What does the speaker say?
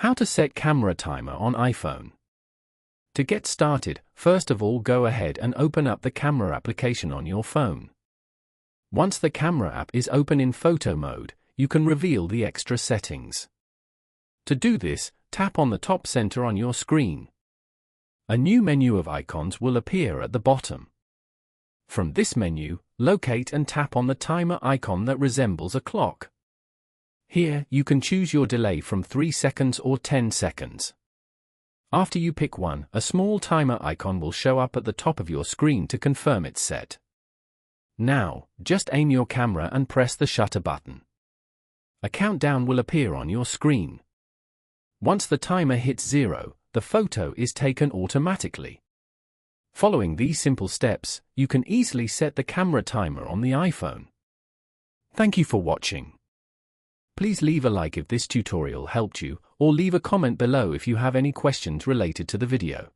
How to set camera timer on iPhone. To get started, first of all go ahead and open up the camera application on your phone. Once the camera app is open in photo mode, you can reveal the extra settings. To do this, tap on the top center on your screen. A new menu of icons will appear at the bottom. From this menu, locate and tap on the timer icon that resembles a clock. Here, you can choose your delay from 3 seconds or 10 seconds. After you pick one, a small timer icon will show up at the top of your screen to confirm it's set. Now, just aim your camera and press the shutter button. A countdown will appear on your screen. Once the timer hits 0, the photo is taken automatically. Following these simple steps, you can easily set the camera timer on the iPhone. Thank you for watching. Please leave a like if this tutorial helped you, or leave a comment below if you have any questions related to the video.